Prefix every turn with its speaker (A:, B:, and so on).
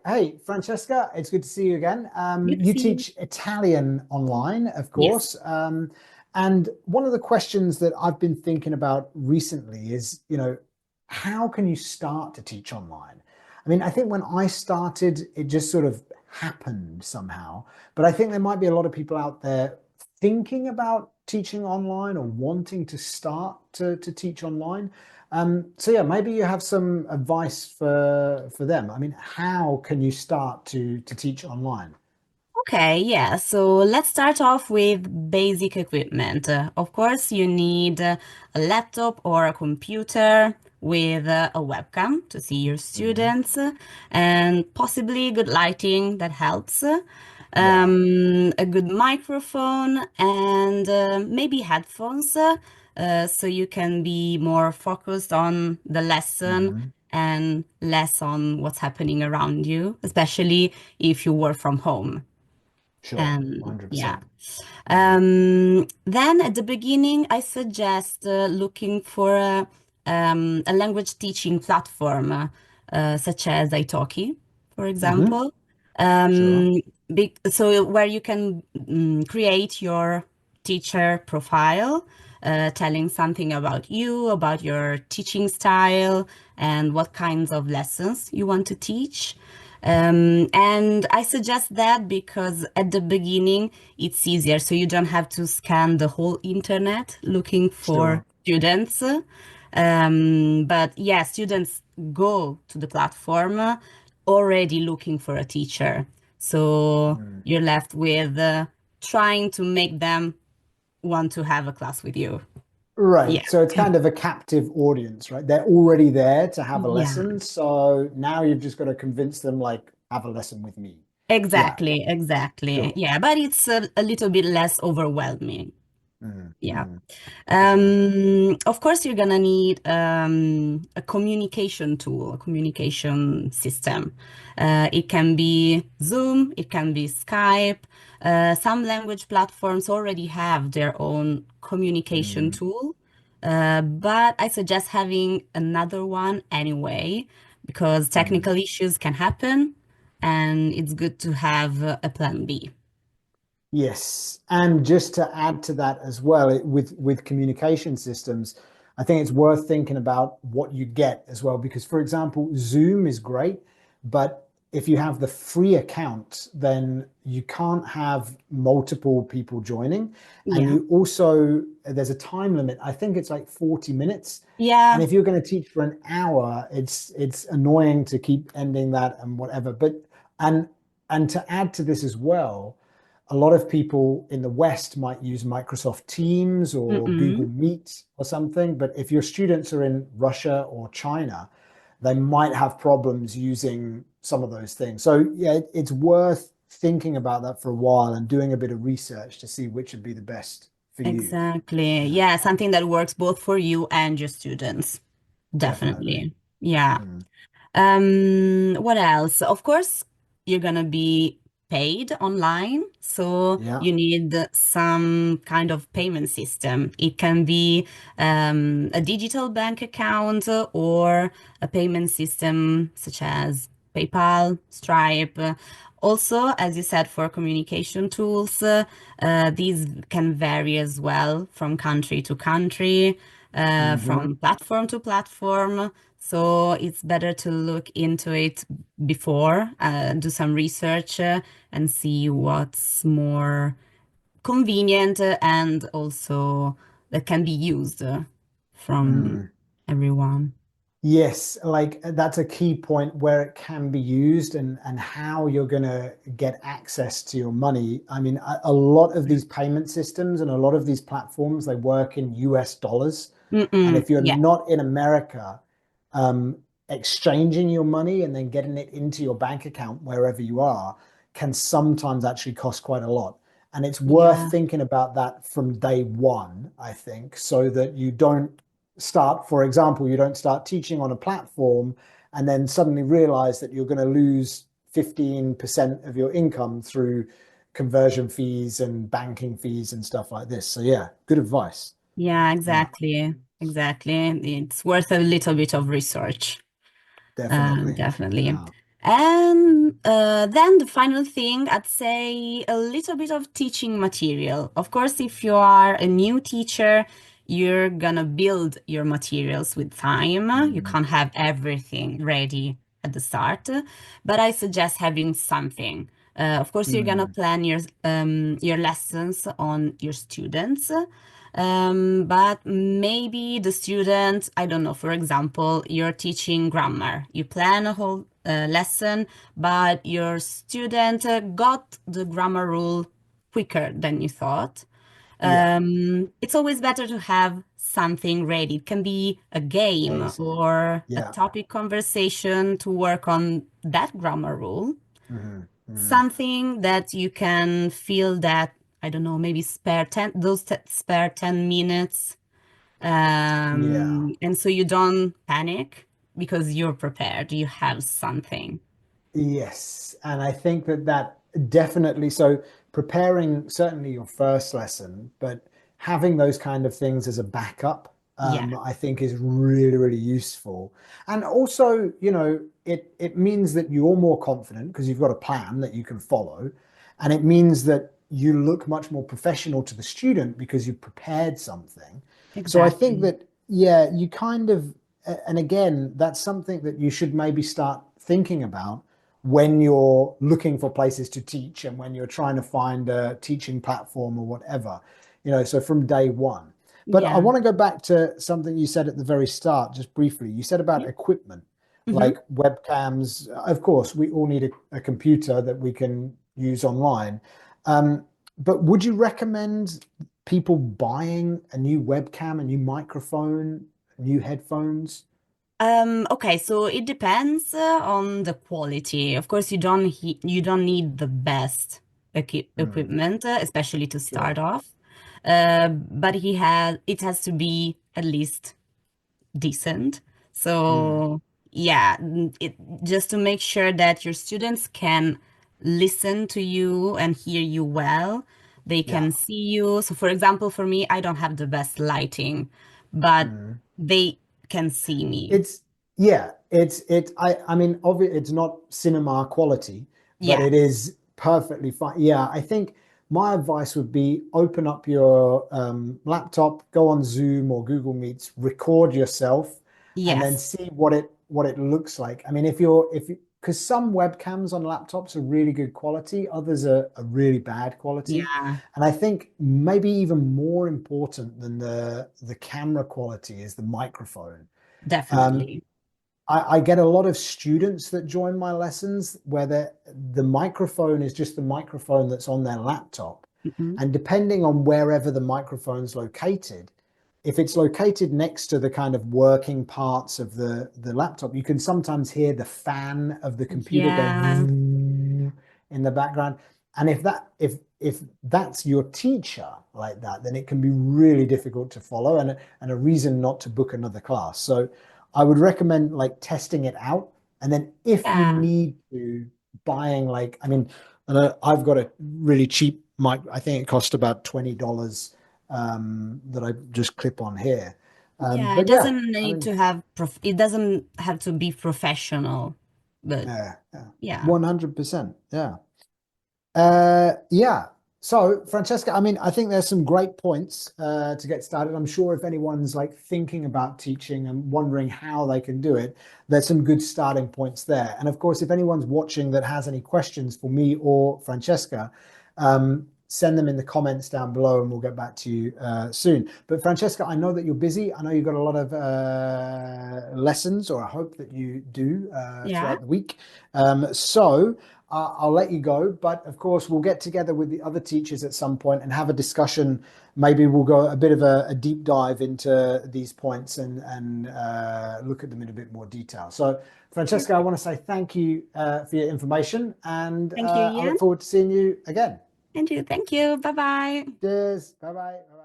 A: Hey, Francesca, it's good to see you again.
B: Good to
A: You
B: see you.
A: teach Italian online, of
B: Yes.
A: course. And one of the questions that I've been thinking about recently is, how can you start to teach online? I mean, I think when I started, it just sort of happened somehow. But I think there might be a lot of people out there thinking about teaching online or wanting to start to teach online. So yeah, maybe you have some advice for them. I mean, how can you start to teach online?
B: Okay, yeah. So let's start off with basic equipment. Of course, you need a laptop or a computer with a webcam to see your
A: Hmm.
B: students and possibly good lighting that helps.
A: Yeah,
B: A good microphone and maybe headphones so you can be more focused on the lesson
A: hmm.
B: and less on what's happening around you, especially if you work from home.
A: Sure,
B: And yeah.
A: 100%. Mm.
B: Then at the beginning, I suggest looking for a language teaching platform, such as Italki, for
A: Hmm.
B: example.
A: Sure.
B: Um, so where you can create your teacher profile, telling something about you, about your teaching style, and what kinds of lessons you want to teach. And I suggest that because at the beginning it's easier, so you don't have to scan the whole internet looking for
A: Sure.
B: students. But yeah, students go to the platform already looking for a teacher. So
A: Mm.
B: you're left with trying to make them want to have a class with you. Yeah.
A: Right. So it's kind of a captive audience, right? They're already there to have a
B: Yeah.
A: lesson. So now you've just got to convince them, like, have a lesson with me. Yeah,
B: Exactly, exactly.
A: sure.
B: Yeah, but it's a little bit less overwhelming.
A: Mm,
B: Yeah.
A: mm, for sure.
B: Of course, you're gonna need a communication tool, a communication system. It can be Zoom, it can be Skype. Some language platforms already have their own communication
A: Mm,
B: tool, but I suggest having another one anyway, because
A: mm.
B: technical issues can happen, and it's good to have a plan B.
A: Yes, and just to add to that as well, with communication systems, I think it's worth thinking about what you get as well. Because, for example, Zoom is great, but if you have the free account, then you can't have multiple people joining, and
B: Yeah.
A: you also there's a time limit. I think it's like 40 minutes, and
B: Yeah.
A: if you're going to teach for an hour, it's annoying to keep ending that and whatever. But and and to add to this as well, a lot of people in the West might use Microsoft Teams or Google
B: Mm-mm.
A: Meet or something. But if your students are in Russia or China, they might have problems using some of those things. So, yeah, it's worth thinking about that for a while and doing a bit of research to see which would be the best for you.
B: Exactly.
A: Yeah,
B: Yeah, something that works both for you and your students.
A: definitely.
B: Definitely. Yeah.
A: Mm.
B: What else? Of course, you're gonna be paid online, so
A: Yeah.
B: you need some kind of payment system. It can be a digital bank account or a payment system such as PayPal, Stripe. Also, as you said, for communication tools, these can vary as well from country to country,
A: Hmm.
B: from platform to platform. So it's better to look into it before, do some research and see what's more convenient and also that can be used from
A: Mm.
B: everyone.
A: Yes, like that's a key point where it can be used and how you're going to get access to your money. I mean, a lot of these payment systems and a lot of these platforms, they work in US dollars. And
B: Mm-mm,
A: if you're
B: yeah,
A: not in America, um, exchanging your money and then getting it into your bank account wherever you are can sometimes actually cost quite a lot. And it's worth
B: yeah,
A: thinking about that from day one, I think, so that you don't start, for example, you don't start teaching on a platform and then suddenly realize that you're going to lose 15% of your income through conversion fees and banking fees and stuff like this. So yeah, good advice.
B: yeah,
A: Yeah,
B: exactly, exactly. It's worth a little bit of research.
A: definitely.
B: Definitely.
A: Yeah.
B: And Then the final thing, I'd say a little bit of teaching material. Of course, if you are a new teacher, you're gonna build your materials with time. You
A: Mm,
B: can't have everything ready at the start, but I suggest having something. Of course, you're gonna
A: mm,
B: plan your lessons on your students. But maybe the student, I don't know, for example, you're teaching grammar. You plan a whole lesson, but your student got the grammar rule quicker than you thought.
A: yeah,
B: It's always better to have something ready. It can be a game
A: amazing.
B: or a
A: Yeah.
B: topic conversation to work on that grammar rule.
A: Hmm. Hmm.
B: Something that you can feel that, I don't know, maybe spare 10 minutes.
A: Yeah.
B: And so you don't panic because you're prepared, you have something.
A: Yes, and I think that that definitely, so preparing certainly your first lesson, but having those kind of things as a backup,
B: Yeah,
A: I think is really, really useful. And also, it means that you're more confident because you've got a plan that you can follow, and it means that you look much more professional to the student because you've prepared something. So I think
B: exactly.
A: that, yeah, you kind of, and again, that's something that you should maybe start thinking about when you're looking for places to teach and when you're trying to find a teaching platform or whatever, so from day one. But I
B: Yeah.
A: want to go back to something you said at the very start, just briefly. You said about
B: Yeah.
A: equipment,
B: Hmm.
A: like webcams. Of course, we all need a computer that we can use online. Um, but would you recommend people buying a new webcam, a new microphone, new headphones?
B: Okay, so it depends on the quality. Of course, you don't need the best
A: Mm,
B: equipment, especially to start
A: sure.
B: off. But it has to be at least decent.
A: Mm,
B: So yeah, just to make sure that your students can listen to you and hear you well, they
A: yeah.
B: can see you. So for example, for me, I don't have the best lighting, but
A: Mm.
B: they can see me.
A: It's yeah, I mean, obviously it's not cinema quality, but
B: Yeah.
A: it is perfectly fine. Yeah, I think my advice would be open up your laptop, go on Zoom or Google Meets, record yourself, and then
B: Yes.
A: see what it looks like. I mean, if you because some webcams on laptops are really good quality, others are really bad quality.
B: Yeah,
A: And I think maybe even more important than the camera quality is the microphone. Um,
B: definitely.
A: I get a lot of students that join my lessons where the microphone is just the microphone that's on their laptop.
B: Mhm.
A: And depending on wherever the microphone's located, if it's located next to the kind of working parts of the laptop, you can sometimes hear the fan of the computer go
B: Yeah,
A: in the background. And if that's your teacher like that, then it can be really difficult to follow and a reason not to book another class. So I would recommend like testing it out. And then if you
B: yeah,
A: need to buying like, I mean, I've got a really cheap mic. I think it cost about $20 that I just clip on here.
B: yeah. It
A: But yeah,
B: doesn't
A: I
B: need
A: mean,
B: to have it doesn't have to be professional, but
A: yeah,
B: yeah,
A: 100%. Yeah. Yeah. So, Francesca, I mean, I think there's some great points to get started. I'm sure if anyone's like thinking about teaching and wondering how they can do it, there's some good starting points there. And of course, if anyone's watching that has any questions for me or Francesca, send them in the comments down below and we'll get back to you soon. But Francesca, I know that you're busy. I know you've got a lot of lessons, or I hope that you do
B: yeah,
A: throughout the week. So, I'll let you go, but of course, we'll get together with the other teachers at some point and have a discussion. Maybe we'll go a bit of a deep dive into these points and look at them in a bit more detail. So, Francesca, I
B: perfect.
A: want to say thank you for your information, and
B: Thank you,
A: I look
B: Ian.
A: forward to seeing you again.
B: And you, thank you. Bye bye.
A: Cheers. Bye bye.